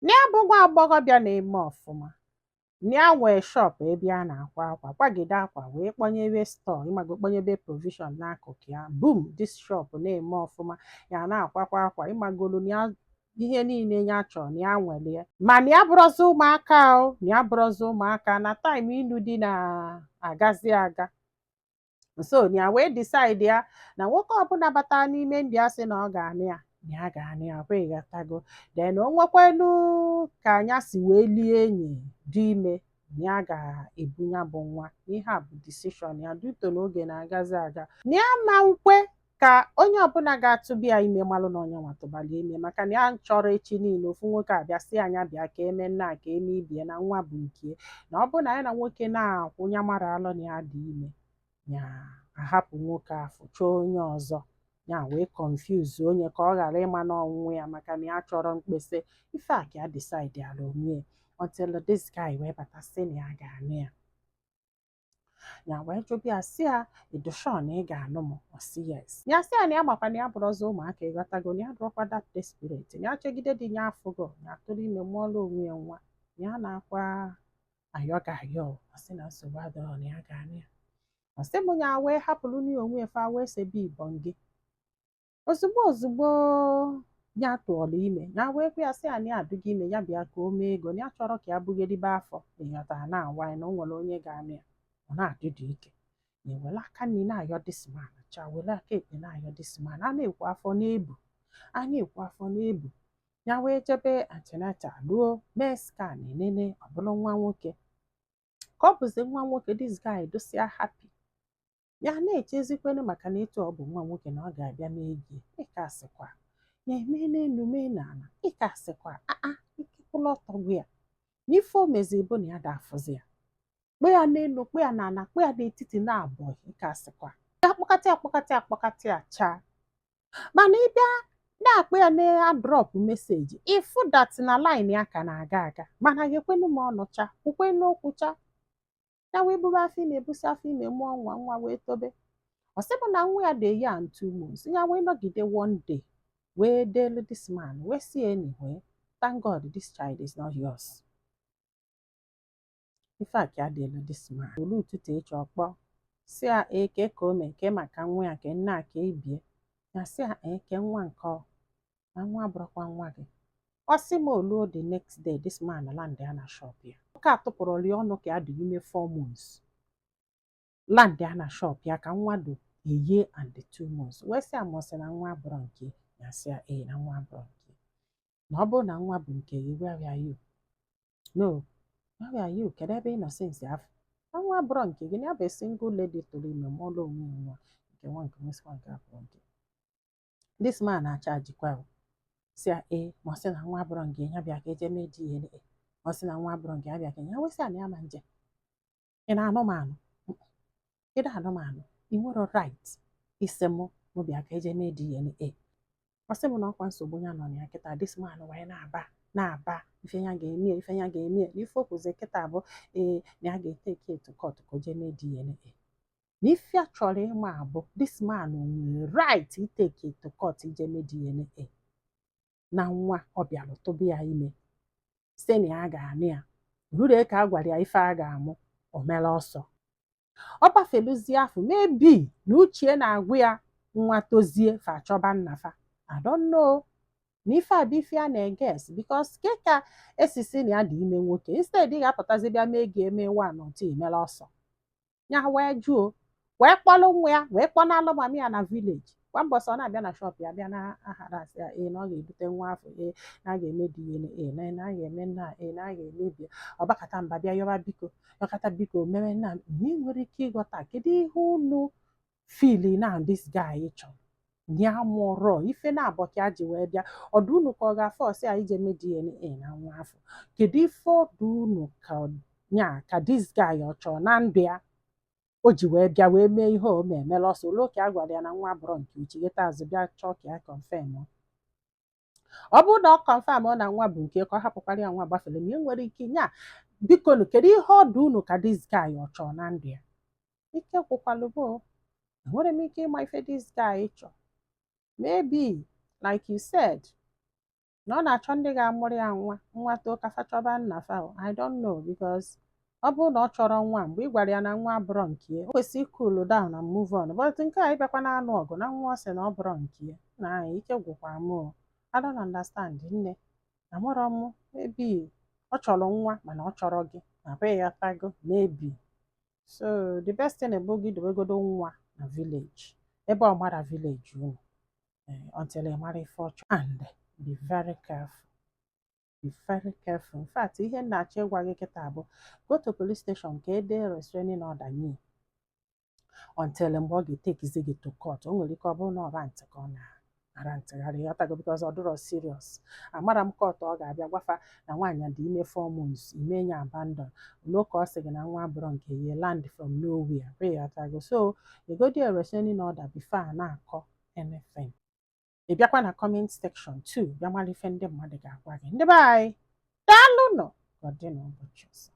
Nya bụ nwa agbọghọbịa na-eme ọfụma. Nya nwee shop ebe a na-akwa akwa, kwagide akwa wee kpọnyebe store, ịmago kpọnyebe provision n'akụkụ ya. Boom, this shop na-eme ọfụma. Ya na-akwakwa akwa, ịmagolu nya ihe niile ya chọrọ na ya nwelie. Mana ya bụrụzi ụmụaka o, ya bụrụzi ụmụaka na time ịlụ di na-agazi aga. So ya wee decide ya na nwoke ọbụla batara n'ime ndị ya sị na ọ ga-anụ ya, na ya ga-anụ ya, kwa ịghọtago. Then o nwekwenu ka anya si wee lie enyi dị ime, na ya ga-ebu ya bụ nwa. Ihe a bụ decision ya duto n'oge na-agazi aga. Na ya ma nkwe ka onye ọbụla ga-atụba ya ime malụ na onye nwatụbara ime, maka na ya chọrọ echi niile ofu nwoke abịa sị anya bịa ka eme nna ka eme ibie na nwa bụ nke, na ọ bụ na ya na nwoke na-akwụ ya mara alụ na ya dị ime, ya ahapụ nwoke afọ chọọ onye ọzọ, ya wee confuse onye ka ọ ghara ịma n'ọnwụ ya, maka na ya chọrọ mkpesa. Ife a ka ya decide ala onwe until this guy wee bata sị na ya ga-anụ ya. Ya wee jụbịa ya sị ya, ịdị sure na ị ga-anụ m? Ọ sị yes. Ya sị ya na ya makwa na ya bụrụzi ụmụaka, ịghọtago, na ya dụrọkwa that desperate, na ya chegide dị ya afụgo, ya tụrụ ime mụọla onwe ya nwa, ya na-akwa ayọ ga ayọ. Ọ sị na nsogbu adịrọ na ya ga-anụ ya. Ọ sị m ya wee hapụrụ onwe fa wee sebe ibọn gị. Ozugbo ya tụọrọ ime, ya wee kwa ya sị ya na ya adụghị ime, ya bịa ka o mee ego, na ya chọrọ ka ya bugedibe afọ, ịghọta, na-awa ya na o nwere onye ga-anụ ya. Ọ na-adị dị ike. Ya ewere aka nri na-ayọ this man, cha were aka ekpe na-ayọ this man. A na-ekwu afọ n'ebu, a na-ekwu afọ n'ebu. Ya wee jebe antenatal ruo mee scan, enene ọ bụrụ nwa nwoke. Ka ọ bụzi nwa nwoke, this guy dosia happy. Ya na-echezikwenu maka na etu ọ bụ nwa nwoke na ọ ga-abịa n'egie. Ịka sịkwa ya eme n'elu mee n'ala, ịka sịkwa ikepụla ọtọgbu ya n'ife o mezi bụ na ya da-afụzi ya, kpe ya n'elu, kpe ya n'ala, kpe ya n'etiti na abụọ. Ịka sịkwa ya akpọkọta ya chaa. Mana ịbịa na-akpọ ya na drop meseji, ịfụ dat na line ya ka na-aga aga, mana ya ekwenu ma ọnụcha ukwenu okwucha. Ya wee buru afọ ime, ebusi afọ ime, mụọ nwa wee tobe. Ọ sị bụ na nwa ya dị ya 2 months. Ya wee nọgide one day wee delu this man wee si anyway, thank God this child is not yours. Ife a ka ya delu this man. Olu ụtụtụ echi ọkpọ si ya eke ka o mee ke maka nwa ya ke nna ka ebie. Ya si ya ke nwa nke ọ na nwa abụrụkwa nwa gị. Ọ sị m oluo the next day, this man land ya na shop ya. Nwoke a tụpụrụ lie ọnụ ka ya dị ime 4 months. Land ya na shop ya ka nwa dị a year and 2 months. Wee sị ya ma ọ sị na nwa abụrụ nke ya. Sị ya na nwa abụrụ nke, na ọ bụrụ na nwa bụ nke gị, where are you? No, where are you? Kedu ebe ị nọ since afọ? Na nwa abụrụ nke gị, na ya bụ single lady tụrụ ime mụọla onwe ya nwa, nke nwa nke nwesikwa nke abụrụ nke. This man na-acha ajikwa sị ya ma ọ sị na nwa abụrụ nke ya bịa ka eje mee DNA. Ọ sị na nwa abụrụ nke ya bịa ka ya wesị ya na ya ma nje. Ị na-anụ m anụ? Ịda anụ m anụ, ị nwere right isi mụ bịa ka eje mee DNA. Ọ sị m na ọkwa nsogbu ya nọ na ya kịta. This man wee na-aba ife ya ga-eme, ife ya ga-eme. N'ife okwuzi kịta bụ na ya ga-eteke etu court ka o jee mee DNA. Na ife a chọrọ ịma abụ this man nwere right iteke etu court ije mee DNA na nwa ọ bịara tụba ya ime, site na ya ga-anụ ya. Ruru ka a gwara ya ife a ga-amụ, o mere ọsọ. Ọ gbafeluzie afọ, maybe na uche na-agwụ ya nwa tozie fa achọba nna fa. I don't know. Na ife a bụ ife a na-eges, because ke ka esisi na ya dị ime nwoke, instead ị ga-apụtazi bịa mee ga-eme one until imere ọsọ. Ya wee jụọ, wee kpọlụ nwa ya, wee kpọnalụ mami ya na village. Kwa mbọsị ọ na-abịa na shop ya, bịa na-ahara asị ya na ọ ga-ebute nwa afọ, na a ga-eme DNA, na a ga-eme nna, na a ga-emebi. Ọbakata mba bịa yọba biko, yọkata biko mewe nna. Na ị nwere ike ịghọta kedu ihe unu feel na this guy chọrọ. Ya mụrọ ife na-abọ ka ji wee bịa. Ọdụ unu ka ọ ga-afọ ọsị ya ije mee DNA na nwa afọ. Kedu ife ọdụ unu ka this guy ọ chọrọ na ndụ ya o ji wee bịa wee mee ihe o emela ọsọ. Olo ka a gwara ya na nwa abụrụ nke uche, geta azụ bịa chọọ ka ya confirm. Ọ bụrụ na ọ confirm na nwa bụ nke, ka ọ hapụkwara ya nwa gbafere. Ma nwere ike nya biko kedu ihe ọdụ unu ka this guy ọ chọrọ na ndụ ya. Ike gwụkwalụ bụ enwere m ike ịma ife this guy chọrọ. Maybe like you said, na ọ na-achọ ndị ga-amụrụ ya nwa too ka fa chọba nna fa I don't know because ọ bụrụ na ọ chọrọ nwa mgbe ị gwara ya na nwa abụrọ nke ya o kwesịrị cool down na move on but nke a ịbịakwa na-anụ ọgụ na nwa ọ sị na ọ bụrọ nke ya na anyị ike gwụkwara m I don't understand nne amụrọ m maybe ọ chọrọ nwa mana ọ chọrọ gị abụghị ya tago maybe so the best thing bụ gị dobegodo nwa na village ebe ọ mara village unu until ị mara ife ọ chọrọ and be very careful. Be very careful. In fact, ihe na-achọ ịgwa gị kịta bụ go to police station ka ede restraining order nye until mgbe ọ ga-etekizi gị to court. O nwere ike ọ bụrụ na ọra ntị ka ọ na-ara ntịgharị ghọtago because ọ dịrọ serious. Amara m court ọ ga-abịa gwafa na nwaanyị dị ime 4 months ime nye abandon no ka ọ sị gị na nwa abụrọ nke ya land from nowhere ghọtago so egodi restraining order before a na-akọ anything. Ị bịakwa na comment section 2 bịa mara ife ndị mmadụ ga-agwa gị ndị be anyị daalụ nọ ka ọ dị n'ụbọchị ọzọ